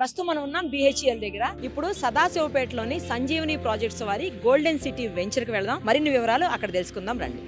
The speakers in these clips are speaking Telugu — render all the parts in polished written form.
ప్రస్తుతం మనం ఉన్నాం బిహెచ్ఎల్ దగ్గర. ఇప్పుడు సదాశివపేటలోని సంజీవని ప్రాజెక్ట్స్ వారి గోల్డెన్ సిటీ వెంచర్ కి వెళ్దాం. మరిన్ని వివరాలు అక్కడ తెలుసుకుందాం రండి.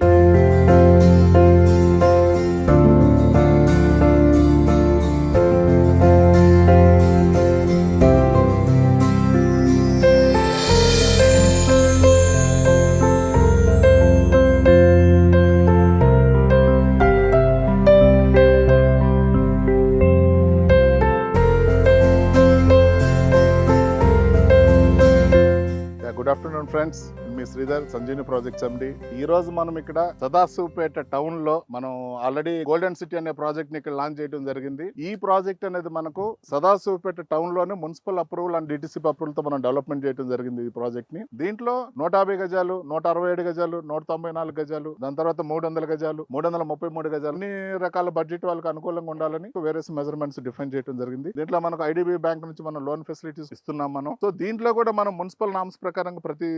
గుడ్ ఆఫ్టర్నూన్ ఫ్రెండ్స్, మీ శ్రీధర్, సంజీవని ప్రాజెక్ట్స్ ఎండి. ఈ రోజు మనం ఇక్కడ సదాశివపేట టౌన్ లో మనం ఆల్రెడీ గోల్డెన్ సిటీ అనే ప్రాజెక్ట్ ని ఇక్కడ లాంచ్ చేయడం జరిగింది. ఈ ప్రాజెక్ట్ అనేది మనకు సదాశివపేట టౌన్ లోనే municipal approval and DTCP approval తో మనం డెవలప్మెంట్ చేయడం జరిగింది. ఈ ప్రాజెక్ట్ ని దీంట్లో 150 గజాలు, 167 గజాలు, 194 గజాలు, దాని తర్వాత 300 గజాలు, 333 గజాలు, అన్ని రకాల బడ్జెట్ వాళ్ళకి అనుకూలంగా ఉండాలని వేరియస్ మెజర్మెంట్స్ డిఫైన్ చేయడం జరిగింది. దీంట్లో మనకు ఐడిబి బ్యాంక్ నుంచి మనం లోన్ ఫెసిలిటీస్ ఇస్తున్నాం మనం. సో దీంట్లో కూడా మనం మున్సిపల్ నామ్స్ ప్రకారం ప్రతి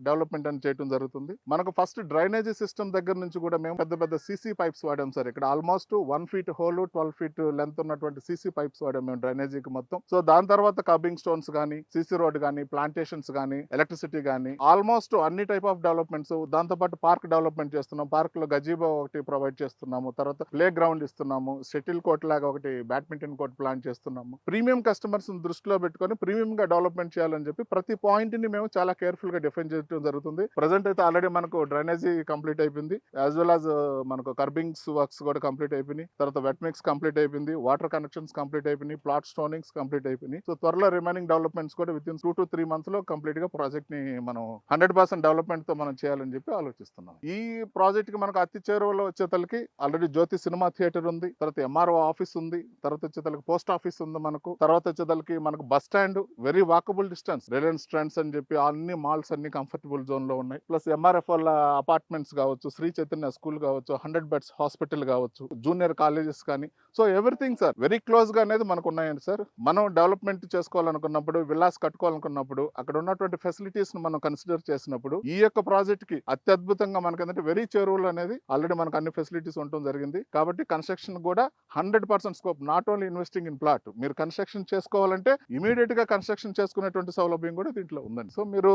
డెవలప్మెంట్ అని చేయడం జరుగుతుంది. మనకు ఫస్ట్ డ్రైనేజీ సిస్టమ్ దగ్గర నుంచి కూడా మేము పెద్ద పెద్ద సీసీ పైప్స్ వాడాం సార్. ఇక్కడ almost 1 feet whole, 12 feet length ఉన్నటువంటి సీసీ పైప్స్ వాడాం మేము డ్రైనేజీకి మొత్తం. సో దాని తర్వాత కబింగ్ స్టోన్స్ గానీ, సీసీ రోడ్ గానీ, ప్లాంటేషన్స్ గానీ, ఎలక్ట్రిసిటీ గానీ, ఆల్మోస్ట్ అన్ని టైప్ ఆఫ్ డెవలప్మెంట్స్. దాంతో పాటు పార్క్ డెవలప్మెంట్ చేస్తున్నాం. పార్క్ లో గజీబో ఒకటి ప్రొవైడ్ చేస్తున్నాము. తర్వాత ప్లే గ్రౌండ్ ఇస్తున్నాము. షటిల్ కోర్ట్ లాగా ఒకటి బ్యాడ్మింటన్ కోర్ట్ ప్లాన్ చేస్తున్నాము. ప్రీమియం కస్టమర్స్ దృష్టిలో పెట్టుకొని ప్రీమియం గా డెవలప్మెంట్ చేయాలని చెప్పి ప్రతి పాయింట్ ని మేము చాలా కేర్ఫుల్ గా డిఫైన్ చేయడం జరుగుతుంది. ప్రజెంట్ అయితే ఆల్రెడీ మనకు డ్రైనేజీ కంప్లీట్ అయిపోయింది, యాజ్ వెల్ యాజ్ మనకు కర్బింగ్స్ వర్క్స్ కూడా కంప్లీట్ అయిపోయినాయి. తర్వాత వెట్ మిక్స్ కంప్లీట్ అయిపోయింది, వాటర్ కనెక్షన్స్ కంప్లీట్ అయిపోయినాయి, ప్లాట్ స్టోనింగ్స్ కంప్లీట్ అయిపోయినాయి. సో త్వరలో రిమైనింగ్ డెవలప్మెంట్స్ కూడా విత్ ఇన్ 2 to 3 months లో కంప్లీట్ గా ప్రాజెక్ట్ ని మనం 100% డెవలప్మెంట్ తో మనం చేయాలని చెప్పి ఆలోచిస్తున్నాం. ఈ ప్రాజెక్ట్ కి మనకు అతి చేరువలో వచ్చేతలకి ఆల్రెడీ జ్యోతి సినిమా థియేటర్ ఉంది, తర్వాత ఎంఆర్ఓ ఆఫీస్ ఉంది, తర్వాత వచ్చేతలకి పోస్ట్ ఆఫీస్ ఉంది మనకు, తర్వాత వచ్చేతలకి మనకు bus stand, very walkable distance, Reliance trends అని చెప్పి అన్ని మాల్స్ అన్ని కంఫర్టబుల్ జోన్ లో ఉన్నాయి. ప్లస్ ఎంఆర్ఎఫ్ వాళ్ళ అపార్ట్మెంట్స్ కావచ్చు, శ్రీ చైతన్య స్కూల్ కావచ్చు, 100 బెడ్స్ హాస్పిటల్ కావచ్చు, జూనియర్ కాలేజెస్ కానీ, so everything sir very close గా అనేది మనకు ఉన్నాయండి సార్. మనం డెవలప్మెంట్ చేసుకోవాలనుకున్నప్పుడు, విల్లాస్ కట్టుకోవాలనుకున్నప్పుడు, అక్కడ ఉన్నటువంటి ఫెసిలిటీస్ ను మనం కన్సిడర్ చేసినప్పుడు ఈ యొక్క ప్రాజెక్ట్ కి అత్యద్భుతంగా మనకి ఏంటంటే వెరీ చేరువలు అనేది ఆల్రెడీ మనకు అన్ని ఫెసిలిటీస్ ఉండటం జరిగింది. కాబట్టి కన్స్ట్రక్షన్ కూడా 100% scope, not only investing in plot. మీరు కన్స్ట్రక్షన్ చేసుకోవాలంటే ఇమీడియట్ గా కన్స్ట్రక్షన్ చేసుకునేటువంటి సౌలభ్యం కూడా దీంట్లో ఉందండి. సో మీరు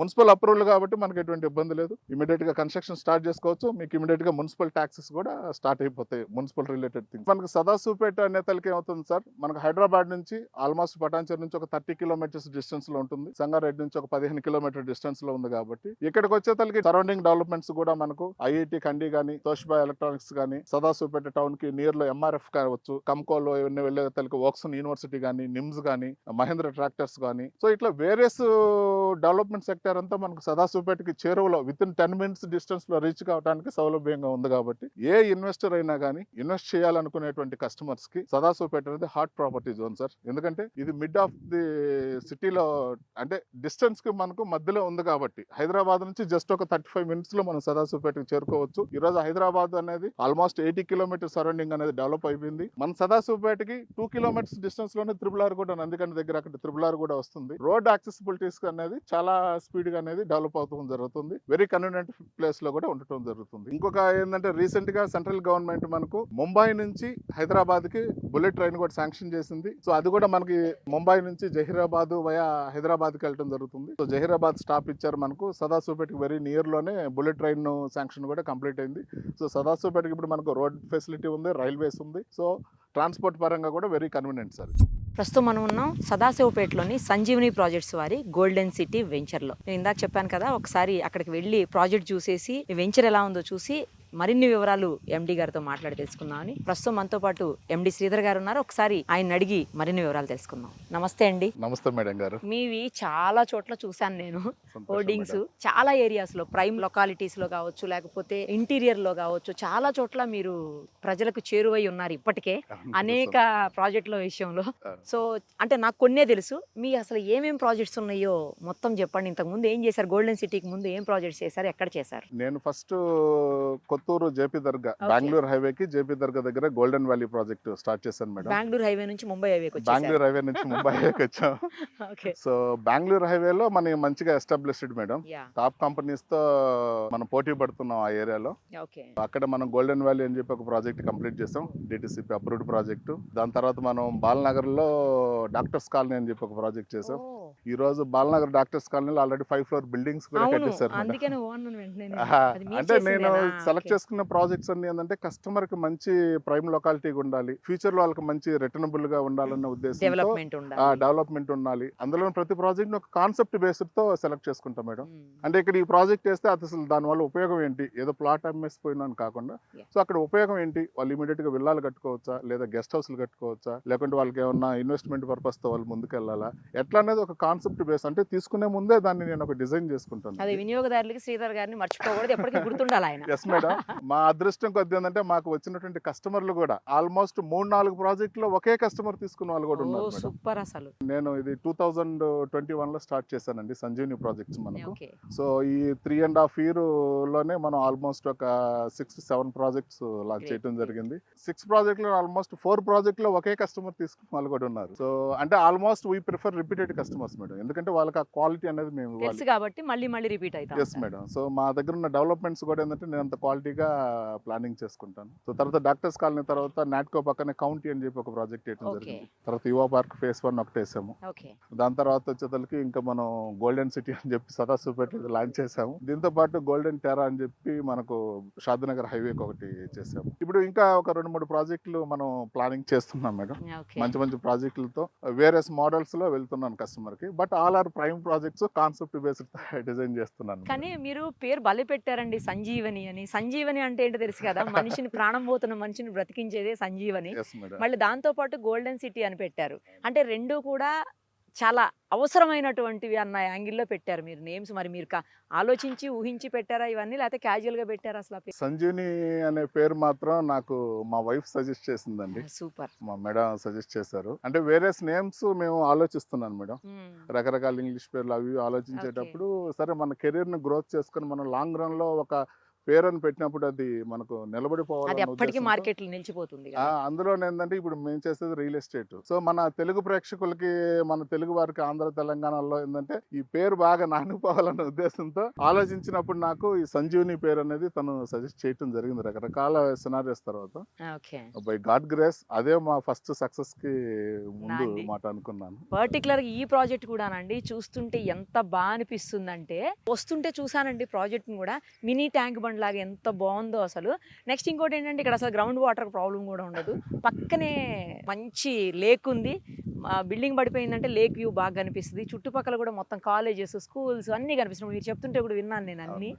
మున్సిపల్ అప్రూవల్ కాబట్టి మనకి ఎటువంటి ఇబ్బంది లేదు. ఇమీడియట్ గా కన్స్ట్రక్షన్ స్టార్ట్ చేసుకోవచ్చు. మీకు ఇమీడియట్ గా మున్సిపల్ ట్యాక్సెస్ కూడా స్టార్ట్ అయిపోతాయి, మున్సిపల్ రిలేటెడ్ థింగ్స్. మనకు సదాశివపేట నేతలకి ఏమవుతుంది సార్, మనకు హైదరాబాద్ నుంచి ఆల్మోస్ట్ పటాన్చేరు నుంచి ఒక 30 కిలోమీటర్స్ డిస్టెన్స్ లో ఉంటుంది, సంగారెడ్డి నుంచి ఒక 15 కిలోమీటర్ డిస్టెన్స్ లో ఉంది. కాబట్టి ఇక్కడికి వచ్చేతలకి సరౌండింగ్ డెవలప్మెంట్స్ కూడా మనకు ఐఐటి కండి గానీ, తోషిబా ఎలక్ట్రానిక్స్ గానీ, సదాశివపేట టౌన్ కి నియర్ లో ఎంఆర్ఎఫ్ కావచ్చు, కంకోలో ఇవన్నీ వెళ్ళే తలకి ఓక్సన్ యూనివర్సిటీ గానీ, నిమ్స్ గానీ, మహేంద్ర ట్రాక్టర్స్ గానీ, సో ఇట్లా వేరియస్ డెవలప్మెంట్ సెక్టర్ అంతా మనకు సదాశివపేటకి చేరువలో విత్ ఇన్ 10 minutes డిస్టెన్స్ లో రీచ్ కావడానికి సౌలభ్యంగా ఉంది. కాబట్టి ఏ ఇన్వెస్టర్ అయినా కానీ ఇన్వెస్ట్ చేయాలనుకునేటువంటి కస్టమర్స్ కి సదాశివపేట అనేది హాట్ ప్రాపర్టీ జోన్ సార్. ఎందుకంటే ఇది మిడ్ ఆఫ్ ది సిటీలో, అంటే డిస్టెన్స్ కి మనకు మధ్యలో ఉంది. కాబట్టి హైదరాబాద్ నుంచి జస్ట్ ఒక 35 minutes లో మనం సదాశివపేటకి చేరుకోవచ్చు. ఈ రోజు హైదరాబాద్ అనేది ఆల్మోస్ట్ 80 కిలోమీటర్ సరౌండింగ్ అనేది డెవలప్ అయిపోయింది. మన సదాశివపేటకి 2 kilometers డిస్టెన్స్ లోనే త్రిబుల్ కూడా, నందికండి దగ్గర అక్కడ త్రిబుల్ కూడా వస్తుంది. రోడ్ యాక్సెసిబిలిటీస్ అనేది చాలా స్పీడ్ గా అనేది డెవలప్ అవుతుంది జరుగుతుంది. వెరీ కన్వీనియంట్ ప్లేస్ లో కూడా ఉండటం జరుగుతుంది. ఇంకొక ఏంటంటే రీసెంట్ గా సెంట్రల్ గవర్నమెంట్ మనకు ముంబై నుంచి హైదరాబాద్ కి బుల్లెట్ ట్రైన్ కూడా శాంక్షన్ చేసింది. సో అది కూడా మనకి ముంబై నుంచి జహీరాబాద్ వయా హైదరాబాద్ కి వెళ్ళడం జరుగుతుంది. సో జహీరాబాద్ స్టాప్ ఇచ్చారు మనకు. సదాశివపేటకి వెరీ నియర్ లోనే బుల్లెట్ ట్రైన్ శాంక్షన్ కూడా కంప్లీట్ అయింది. సో సదాశివపేటకి ఇప్పుడు మనకు రోడ్ ఫెసిలిటీ ఉంది, రైల్వేస్ ఉంది. సో ట్రాన్స్పోర్ట్ పరంగా కూడా వెరీ కన్వీనియంట్ సార్. ప్రస్తుతం మనం ఉన్నాం సదాశివపేటలోని సంజీవని ప్రాజెక్ట్స్ వారి గోల్డెన్ సిటీ వెంచర్ లో. నేను ఇందాక చెప్పాను కదా, ఒకసారి అక్కడికి వెళ్ళి ప్రాజెక్ట్ చూసేసి వెంచర్ ఎలా ఉందో చూసి మరిన్ని వివరాలు ఎండి గారితో మాట్లాడి తెలుసుకుందామని. ప్రస్తుతం మనతో పాటు ఎండి శ్రీధర్ గారు ఉన్నారు. ఒకసారి ఆయన అడిగి మరిన్ని వివరాలు తెలుసుకుందాం. నమస్తే అండి. నమస్తే మేడం గారు. మీవి చాలా చోట్ల చూసాను నేను, హోర్డింగ్స్ చాలా ఏరియాస్ లో, ప్రైమ్ లొకాలిటీస్ లో కావచ్చు, లేకపోతే ఇంటీరియర్ లో కావచ్చు, చాలా చోట్ల మీరు ప్రజలకు చేరువై ఉన్నారు ఇప్పటికే అనేక ప్రాజెక్టుల విషయంలో. సో అంటే నాకు కొన్నే తెలుసు, మీ అసలు ఏమేం ప్రాజెక్ట్స్ ఉన్నాయో మొత్తం చెప్పండి. ఇంతకు ముందు ఏం చేశారు, గోల్డెన్ సిటీకి ముందు ఏం ప్రాజెక్ట్స్ చేశారు, ఎక్కడ చేశారు? నేను ఫస్ట్ కొత్త పుత్తూరు జేపీ దర్గా, బెంగళూరు హైవేకి జేపీ దర్గా దగ్గర గోల్డెన్ వ్యాలీ ప్రాజెక్ట్ స్టార్ట్ చేశాను మేడం. బెంగళూరు హైవే నుంచి ముంబై హైవేకి బెంగళూరు హైవే నుంచి ముంబై హైవేకి వచ్చాం. ఓకే. సో బెంగళూరు హైవేలో మనకి మంచిగా established madam. Yeah. Top companies తో మనం పోటీ పడుతున్నాం ఆ ఏరియాలో. ఓకే. అక్కడ మనం గోల్డెన్ వ్యాలీ అని చెప్పి ఒక ప్రాజెక్ట్ కంప్లీట్ చేసాం, డిటిసిపి అప్రూవ్డ్ ప్రాజెక్ట్. దాని తర్వాత మనం బాలనగర్ లో డాక్టర్స్ కాలనీ అని చెప్పి ఒక ప్రాజెక్ట్ చేసాం. ఈ రోజు బాలనగర్ డాక్టర్స్ కాలనీలో ఆల్రెడీ 5 ఫ్లోర్ బిల్డింగ్స్ కూడా అవును, కట్టేశారు మేడం. అందుకనే ఓన్ వెంటనే అది మీరు అంటే నేను చేసిందేనా? Select okay. చేసుకున్న ప్రాజెక్ట్స్ అన్ని ఏంటంటే కస్టమర్ కి మంచి ప్రైమ్ లొకాలిటీగా ఉండాలి, ఫ్యూచర్ లో వాళ్ళకి మంచి రిటర్నబుల్ గా ఉండాలన్న ఉద్దేశంతో డెవలప్మెంట్ ఉండాలి. డెవలప్మెంట్ ఉండాలి. అందులో ప్రతి ప్రాజెక్ట్ ఒక కాన్సెప్ట్ బేస్డ్ తో సెలెక్ట్ చేసుకుంటాం మేడం. మ్మ్. అంటే ఇక్కడ ఈ ప్రాజెక్ట్ చేస్తే అసలు దాని వల్ల ఉపయోగం ఏంటి, ఏదో ప్లాట్ అమ్మేసిపోయినాను కాకుండా Yeah. సో అక్కడ ఉపయోగం ఏంటి, వాళ్ళు ఇమీడియట్ గా విల్లాలు కట్టుకోవచ్చా, లేదా గెస్ట్ హౌస్లు కట్టుకోవచ్చా, లేకుంటే వాళ్ళకి ఏమన్నా ఇన్వెస్ట్మెంట్ పర్పస్ తో వాళ్ళు ముందుకు వెళ్ళాలా, ఎట్లా అనేది ఒక కాన్సెప్ట్ బేస్. అంటే తీసుకునే ముందే దాన్ని నేను ఒక డిజైన్ చేసుకుంటాను. అది వినియోగదారులకి శ్రీధర్ గారిని మర్చిపోకూడదు, ఎప్పటికీ గుర్తుండాలి ఆయన. Yes madam. మా అదృష్టం కొద్ది ఏంటంటే మాకు వచ్చినటువంటి కస్టమర్లు కూడా ఆల్మోస్ట్ 3-4 ప్రాజెక్టులో ఒకే కస్టమర్ తీసుకున్న వాళ్ళు కూడా ఉన్నారు మేడం. సూపర్ అసలు. నేను ఇది 2021 లో స్టార్ట్ చేశానండి సంజీవని ప్రాజెక్ట్స్ మనకు. ఓకే. సో ఈ 3.5 year లోనే మనం ఆల్మోస్ట్ ఒక 6-7 ప్రాజెక్ట్స్ లాంచ్ Great, చేయడం great. జరిగింది. 6 ప్రాజెక్టులో ఆల్మోస్ట్ 4 ప్రాజెక్టులో ఒకే కస్టమర్ తీసుకున్న వాళ్ళు కూడా ఉన్నారు. సో అంటే almost we prefer repeated customers madam, ఎందుకంటే వాళ్ళకి ఆ క్వాలిటీ అనేది మేము ఇవ్వాలి. తెలుసు కాబట్టి మళ్ళీ మళ్ళీ రిపీట్ అవుతా ఎస్ మేడం. సో మా దగ్గర ఉన్న డెవలప్మెంట్స్ కూడా ఏంటంటే నేను అంత క్వాలిటీగా ప్లానింగ్ చేసుకుంటాను. సో తర్వాత డాక్టర్స్ కాలనీ తర్వాత నాట్కో పక్కనే కౌంటీ అని చెప్పి ఒక ప్రాజెక్ట్ వేయడం ఓకే. జరిగింది. తర్వాత యువ పార్క్ ఫేస్ 1 ఒకటి వేసాము. ఓకే. దాని తర్వాత వచ్చేసరికి ఇంకా మనం గోల్డెన్ సిటీ అని చెప్పి సదాశివపేట లాంచ్ చేసాము. దీంతో పాటు గోల్డెన్ టెరా అని చెప్పి మనకు షాద్నగర్ హైవేకి ఒకటి చేసాము. ఇప్పుడు ఇంకా ఒక 2-3 ప్రాజెక్టులు మనం ప్లానింగ్ చేస్తున్నాం మేడం. ఓకే. మంచి మంచి ప్రాజెక్టులతో వేరియస్ మోడల్స్ లో వెళ్తున్నాను కస్టమర్ కి. But all are prime projects concept based design చేస్తున్నాను. కానీ మీరు పేరు భలే పెట్టారండి, సంజీవని అని. సంజీవని అంటే ఏంటో తెలుసు కదా, మనిషిని ప్రాణం పోతున్న మనిషిని బ్రతికించేదే సంజీవని. Yes madam. మళ్ళీ దాంతో పాటు గోల్డెన్ సిటీ అని పెట్టారు. అంటే రెండు కూడా చాలా అవసరమైనటువంటివి అన్న యాంగిల్లో పెట్టారు మీరు నేమ్స్. మరి మీరు ఆలోచించి ఊహించి పెట్టారా ఇవన్నీ, లేకపోతే క్యాజువల్ గా పెట్టారా అసలు ఆ పేరు? సంజీవని అనే పేరు మాత్రం నాకు మా వైఫ్ సజెస్ట్ చేసిందండి. సూపర్. మా మేడం సజెస్ట్ చేశారు. అంటే వేరియస్ నేమ్స్ మేము ఆలోచిస్తున్నాను మేడం. రకరకాల ఇంగ్లీష్ పేర్లు అవి ఆలోచించేటప్పుడు సరే మన కెరీర్ ని గ్రోత్ చేసుకుని మనం లాంగ్ రన్ లో ఒక పేరుని పెట్టినప్పుడు అది మనకు అది నిలబడిపోవాలి. ఎప్పటికీ మార్కెట్ లో నిలిచిపోతుంది కదా. అందులో ఏంటంటే ఇప్పుడు మేము చేసేది రియల్ ఎస్టేట్. సో మన తెలుగు ప్రేక్షకులకి, మన తెలుగు వారికి ఆంధ్ర తెలంగాణలో ఏంటంటే ఈ పేరు బాగా నానిపోవాలన్న ఉద్దేశంతో ఆలోచించినప్పుడు నాకు ఈ సంజీవని పేరు అనేది తను సజెస్ట్ చేయడం జరిగింది రకరకాల సినారియోస్ తర్వాత. ఓకే. బై గాడ్ గ్రేస్ అదే మా ఫస్ట్ సక్సెస్ కి ముందు నాంది. మాట అనుకున్నాను. పర్టికులర్ ఈ ప్రాజెక్ట్ కూడానండి చూస్తుంటే ఎంత బాగా అనిపిస్తుందంటే, వస్తుంటే చూసానండి ప్రాజెక్ట్ ని కూడా, మినీ ట్యాంక్ బండ్ లాగా ఎంత బాగుందో అసలు. నెక్స్ట్ ఇంకోటి ఏంటంటే ఇక్కడ అసలు గ్రౌండ్ వాటర్ ప్రాబ్లం కూడా ఉండదు, పక్కనే మంచి లేక్ ఉంది. బిల్డింగ్ పడిపోయిందంటే లేక్ వ్యూ బాగా కనిపిస్తుంది. చుట్టుపక్కల కూడా మొత్తం కాలేజెస్, స్కూల్స్ అన్ని కనిపిస్తున్నాయి. మీరు చెప్తుంటే కూడా విన్నాను నేను అన్ని.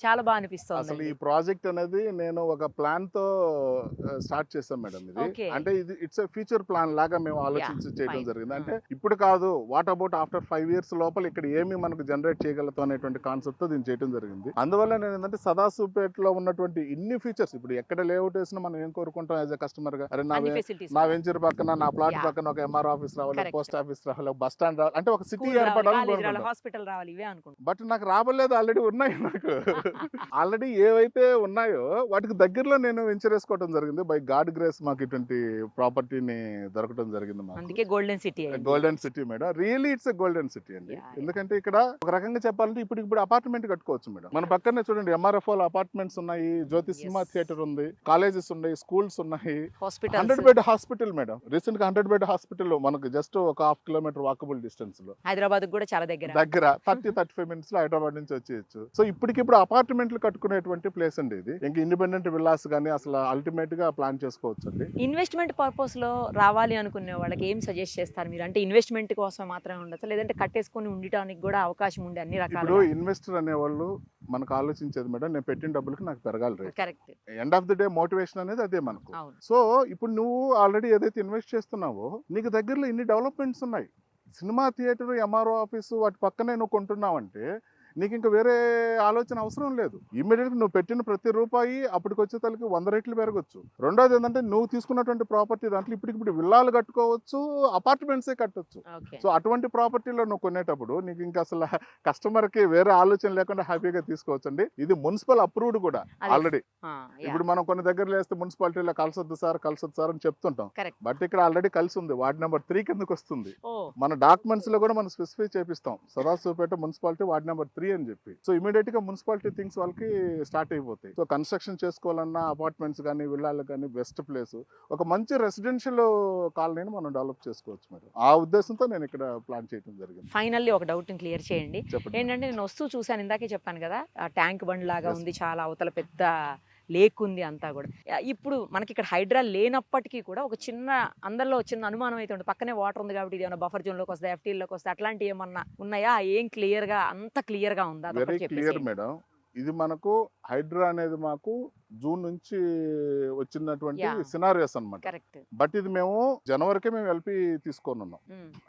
చాలా బాగా అసలు అనిపిస్తుంది. ఈ ప్రాజెక్ట్ అనేది నేను ఒక ప్లాన్ తో స్టార్ట్ చేసాం మేడం. ఇది Okay. అంటే ఇది ఇట్స్ ఫ్యూచర్ ప్లాన్ లాగా మేము ఆలోచించి చేయడం fine. జరిగింది. అంటే ఇప్పుడు కాదు, వాట్ అబౌట్ ఆఫ్టర్ 5 years లోపల ఇక్కడ ఏమి మనకు జనరేట్ చేయగలుగుతాం అనేటువంటి కాన్సెప్ట్ తో దీన్ని చేయడం జరిగింది. అందువల్ల నేను ఏంటంటే సదాశివపేటలో ఉన్నటువంటి ఇన్ని ఫీచర్స్ ఇప్పుడు ఎక్కడ లేఅవుట్ వేసినా మనం ఏం కోరుకుంటాం యాజ్ ఎ కస్టమర్ గా, అరే అన్ని ఫెసిలిటీస్, నా వెంచర్ పక్కన, నా ప్లాట్ Yeah. పక్కన ఒక ఎంఆర్ ఆఫీస్ రావాలి, Correct. పోస్ట్ ఆఫీస్ రావాలి, బస్ స్టాండ్ రావాలి, అంటే ఒక సిటీ ఏర్పడాలని కోరుకుంటాం. హాస్పిటల్ రావాలి, ఇవే అనుకుంటున్నాను. బట్ నాకు రాబోలేదు, ఆల్రెడీ ఉన్నాయి నాకు. ఆల్రెడీ ఏవైతే ఉన్నాయో వాటికి దగ్గరలో నేను వెంచర్ వేసుకోవడం జరిగింది. బై గాడ్ గ్రేస్ మాకు ఇటువంటి ప్రాపర్టీని దొరకడం జరిగింది మాకు. అందుకే golden city. Golden city madam. Really it's a golden city అండి. Yeah. ఎందుకంటే ఇక్కడ ఒక రకంగా చెప్పాలంటే ఇప్పుడు అపార్ట్మెంట్ కట్టుకోవచ్చు మేడం. మన పక్కనే చూడండి ఎంఆర్ఎఫ్ఓ అపార్ట్మెంట్స్ ఉన్నాయి, జ్యోతి సినిమా థియేటర్ ఉంది, కాలేజెస్ ఉన్నాయి, స్కూల్స్ ఉన్నాయి, hospital 100 bed hospital madam. Recent గా 100 bed హాస్పిటల్ మనకు జస్ట్ ఒక 1/2 kilometer వాకబుల్ డిస్టెన్స్ లో, హైదరాబాద్ కూడా చాలా దగ్గర 30-35 minutes లో హైదరాబాద్ నుంచి వచ్చేయచ్చు. సో ఇప్పటికిప్పుడు అపార్ట్మెంట్లు కట్టుకునేటువంటి ప్లేస్ అండి ఇది. ఇంకా ఇండిపెండెంట్ విల్లాస్ కానీ అసలు అల్టిమేట్ గా ప్లాన్ చేసుకోవచ్చు అండి. ఇన్వెస్ట్మెంట్ పర్పస్ లో రావాలి అనుకునే వాళ్ళకి ఏం సజెస్ట్ చేస్తారు మీరు? అంటే ఇన్వెస్ట్మెంట్ కోసం మాత్రమే ఉండదు, లేదంటే కట్టేసుకొని ఉండటానికి కూడా అవకాశం ఉండే అన్ని ఇప్పుడు రకాల. ఇన్వెస్టర్ అనేవాళ్ళు మనకు ఆలోచించేది మేడం, నేను పెట్టిన డబ్బులకి నాకు పెరగాలి rate. Correct. End of the day motivation అనేది అదే మనకు. అవును. సో ఇప్పుడు నువ్వు ఆల్రెడీ ఏదైతే ఇన్వెస్ట్ చేస్తున్నావో నీకు దగ్గరలో ఇన్ని డెవలప్మెంట్స్ ఉన్నాయి, సినిమా థియేటర్, ఎంఆర్ఓ ఆఫీసు, వాటి పక్కనే నువ్వు కొంటున్నావంటే నీకు ఇంకా వేరే ఆలోచన అవసరం లేదు. ఇమ్మీడియట్గా నువ్వు పెట్టిన ప్రతి రూపాయి అప్పటికి వచ్చేతలకి 100 రెట్లు పెరగచ్చు. రెండోది ఏంటంటే నువ్వు తీసుకున్నటువంటి ప్రాపర్టీ దాంట్లో ఇప్పటికిప్పుడు విల్లాలు కట్టుకోవచ్చు, అపార్ట్మెంట్సే కట్టొచ్చు. ఓకే. సో అటువంటి ప్రాపర్టీలో నువ్వు కొనేటప్పుడు నీకు ఇంకా అసలు కస్టమర్కి వేరే ఆలోచన లేకుండా హ్యాపీగా తీసుకోవచ్చు అండి. ఇది మున్సిపల్ అప్రూవ్డ్ కూడా అది- ఆల్రెడీ. ఆ, యా. ఇప్పుడు మనం కొన్ని దగ్గరలో వేస్తే మున్సిపాలిటీలో కలిసొద్దు సార్ అని చెప్తుంటాం. Correct. బట్ ఇక్కడ ఆల్రెడీ కలిసి ఉంది. వార్డ్ నెంబర్ 3 కిందకి వస్తుంది. ఓ, మన డాక్యుమెంట్స్ లో కూడా మనం స్పెసిఫై చేపిస్తాం సదాశివపేట మున్సిపాలిటీ వార్డ్ నెంబర్ 3 అని చెప్పి. సో ఇమీడియట్ గా మున్సిపాలిటీ థింగ్స్ వాళ్ళకి స్టార్ట్ అయిపోతాయి. సో కన్స్ట్రక్షన్ చేసుకోవాలన్నా అపార్ట్మెంట్స్ కానీ విల్లాలు కానీ బెస్ట్ ప్లేస్, ఒక మంచి రెసిడెన్షియల్ కాలనీని మనం డెవలప్ చేసుకోవచ్చు మేడం. ఆ ఉద్దేశంతో నేను ఇక్కడ ప్లాన్ చేయడం జరిగింది. ఫైనల్లీ ఒక డౌట్ క్లియర్ చేయండి. చెప్పండి. ఏంటంటే నేను వస్తూ చూశాను, ఇందాకే చెప్పాను కదా, ఆ ట్యాంక్ బండ్ లాగా Yes. ఉంది, చాలా అవతల పెద్ద లేక్ ఉంది అంతా కూడా. ఇప్పుడు మనకి ఇక్కడ హైడ్రా లేనప్పటికీ కూడా ఒక చిన్న అందరిలో చిన్న అనుమానం అయితే ఉంటుంది, పక్కనే వాటర్ ఉంది కాబట్టి ఇది ఏమైనా బఫర్ జోన్ లోకి వస్తాయి, FT లోకి వస్తాయి, అట్లాంటివి ఏమన్నా ఉన్నాయా? ఏం క్లియర్ గా అంత క్లియర్ గా ఉందా? Very clear madam. ఇది మనకు హైడ్రా అనేది మాకు జూన్ నుంచి వచ్చినటువంటి Yeah. సినారియోస్ అన్నమాట. కరెక్ట్. బట్ ఇది మేము జనవరికే మేము ఎల్పి తీసుకొని ఉన్నాం.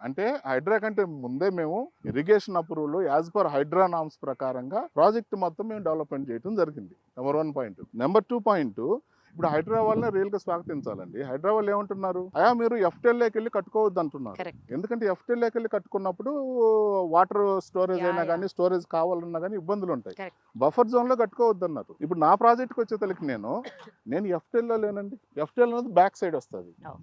అంటే హైడ్రా కంటే ముందే మేము irrigation approval as per Hydraa norms ప్రకారంగా ప్రాజెక్ట్ మొత్తం మేము డెవలప్మెంట్ చేయడం జరిగింది. Number 1 point. నెంబర్ 2 పాయింట్, ఇప్పుడు హైడ్రా వాళ్ళని రియల్ గా స్వాగతించాలండి. హైడ్రా వాళ్ళు ఏమంటున్నారు, అయా మీరు FTLలోకి వెళ్ళి కట్టుకోవద్దు అంటున్నారు. కరెక్ట్. ఎందుకంటే FTLలోకి వెళ్ళి కట్టుకున్నప్పుడు వాటర్ స్టోరేజ్ అయినా కానీ స్టోరేజ్ కావాలన్నా కానీ ఇబ్బందులు ఉంటాయి. Correct. బఫర్ జోన్ లో కట్టుకోవద్దు అన్నారు. ఇప్పుడు నా ప్రాజెక్ట్కి వచ్చేతలకి నేను FTL లో లేనండి. FTL అనేది బ్యాక్ సైడ్ వస్తుంది, Oh.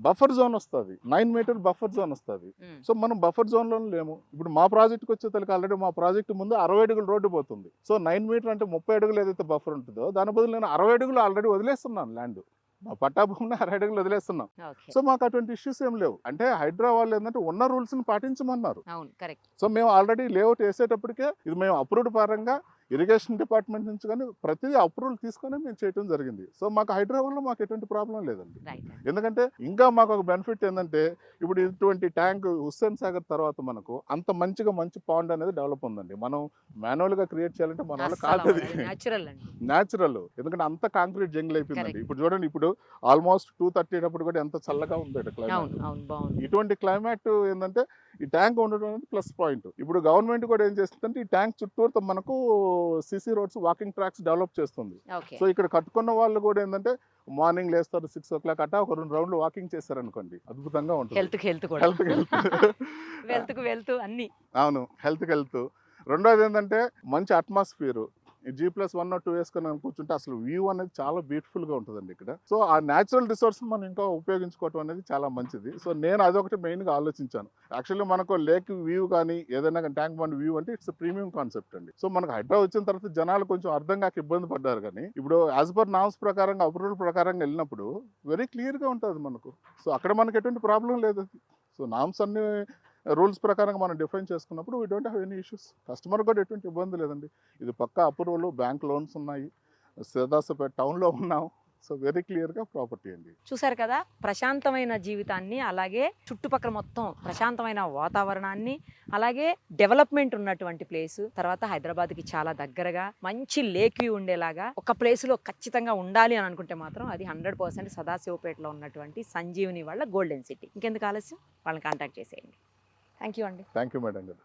బఫర్ జోన్ వస్తుంది, 9 మీటర్ బఫర్ జోన్ వస్తుంది. సో మనం బఫర్ జోన్ లో లేము. ఇప్పుడు మా ప్రాజెక్ట్కి వచ్చేతలకి ఆల్రెడీ మా ప్రాజెక్ట్ ముందు 60 అడుగులు రోడ్డు పోతుంది. సో 9 మీటర్ అంటే 30 అడుగులు ఏదైతే బఫర్ ఉంటుందో దాని బదులు నేను 60 అడుగులు ఆల్రెడీ వదిలేస్తున్నాను ల్యాండ్. మా పట్టాభూమిని 60 అడుగులు వదిలేస్తున్నాం. ఓకే. సో మాకు అటువంటి ఇష్యూస్ ఏం లేవు. అంటే హైడ్రా వాళ్ళు ఏంటంటే ఉన్న రూల్స్ ని పాటించమన్నారు. అవును, కరెక్ట్. సో మేము ఆల్రెడీ లేఅవుట్ వేసేటప్పటికే ఇది మేము అప్రూవ్డ్ పరంగా ఇరిగేషన్ డిపార్ట్మెంట్ నుంచి కానీ ప్రతిదీ అప్రూవల్ తీసుకొని మేము చేయడం జరిగింది. సో మాకు హైడ్రా వల్ల మాకు ఎటువంటి ప్రాబ్లం లేదండి. రైట్. ఎందుకంటే ఇంకా మాకు ఒక బెనిఫిట్ ఏంటంటే ఇప్పుడు ఇటువంటి ట్యాంక్ హుస్సేన్ సాగర్ తర్వాత మనకు అంత మంచి పాండ్ అనేది డెవలప్ ఉందండి. మనం మాన్యువల్ గా క్రియేట్ చేయాలంటే మన వల్ల కాదు. న్యాచురల్ అండి. న్యాచురల్, ఎందుకంటే అంత కాంక్రీట్ జంగిల్ అయిపోయిందండి. Correct. ఇప్పుడు చూడండి, ఇప్పుడు ఆల్మోస్ట్ 2:30 అప్పుడు కూడా ఎంత చల్లగా ఉంది క్లైమేట్. అవును, అవును, బాగుంది. ఇటువంటి క్లైమేట్ ఏంటంటే ఈ ట్యాంక్ ఉండడం అనేది ప్లస్ పాయింట్. ఇప్పుడు గవర్నమెంట్ కూడా ఏం చేస్తుందంటే ఈ ట్యాంక్ చుట్టూతో మనకు CC roads, walking tracks develop చేస్తుంది. ఓకే. సో ఇక్కడ కట్టుకున్న వాళ్ళు కూడా ఏంటంటే మార్నింగ్ లేస్తారు 6 o'clock అట్టా ఒక 2 రౌండ్లు వాకింగ్ చేస్తారనుకోండి, అద్భుతంగా ఉంటుంది. హెల్త్ కూడా, హెల్త్ వెల్త్ అన్ని. అవును, హెల్త్. రెండోది ఏంటంటే మంచి అట్మాస్ఫియర్. G+1 or 2 వేసుకొని కూర్చుంటే అసలు వ్యూ అనేది చాలా బ్యూటిఫుల్ గా ఉంటుందండి ఇక్కడ. సో ఆ న్యాచురల్ రిసోర్స్ మనం ఇంకా ఉపయోగించుకోవటం అనేది చాలా మంచిది. సో నేను అదొకటి మెయిన్ గా ఆలోచించాను. యాక్చువల్లీ మనకు లేక్ వ్యూ కానీ ఏదైనా ట్యాంక్ బండ్ వ్యూ అంటే ఇట్స్ ప్రీమియం కాన్సెప్ట్ అండి. సో మనకు హైడ్రా వచ్చిన తర్వాత జనాలు కొంచెం అర్థం కాక ఇబ్బంది పడ్డారు. కానీ ఇప్పుడు యాజ్ పర్ నామ్స్ ప్రకారంగా అప్రూవల్ ప్రకారంగా వెళ్ళినప్పుడు వెరీ క్లియర్ గా ఉంటుంది మనకు. సో అక్కడ మనకు ఎటువంటి ప్రాబ్లం లేదు. సో నామ్స్ అన్ని రూల్స్ ప్రకారంగా మనం డిఫైన్ చేసుకున్నప్పుడు we don't have any issues. Customer కూడా ఎటువంటి ఇబ్బంది లేదండి. ఇది పక్కా అప్రూవల్, బ్యాంక్ లోన్స్ ఉన్నాయి, సదాశివపేట టౌన్లో ఉన్నాం. సో వెరీ క్లియర్గా ప్రాపర్టీ అండి. చూసారు కదా, ప్రశాంతమైన జీవితాన్ని, అలాగే చుట్టుపక్కల మొత్తం ప్రశాంతమైన వాతావరణాన్ని, అలాగే డెవలప్మెంట్ ఉన్నటువంటి ప్లేస్, తర్వాత హైదరాబాద్కి చాలా దగ్గరగా మంచి లేక్ వ్యూ ఉండేలాగా ఒక ప్లేస్లో ఖచ్చితంగా ఉండాలి అని అనుకుంటే మాత్రం అది 100% సదాశివపేటలో ఉన్నటువంటి సంజీవని వాళ్ళ గోల్డెన్ సిటీ. ఇంకెందుకు ఆలస్యం, వాళ్ళని కాంటాక్ట్ చేసేయండి. థ్యాంక్ యూ అండి. థ్యాంక్ యూ మేడం గారు.